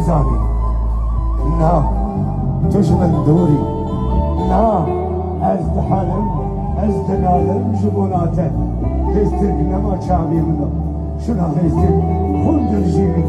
زاني نا توش من دوري نا از حالم از دنالم جبوناته هسترق نما چاوی منو شنا هسترق خندر جیوی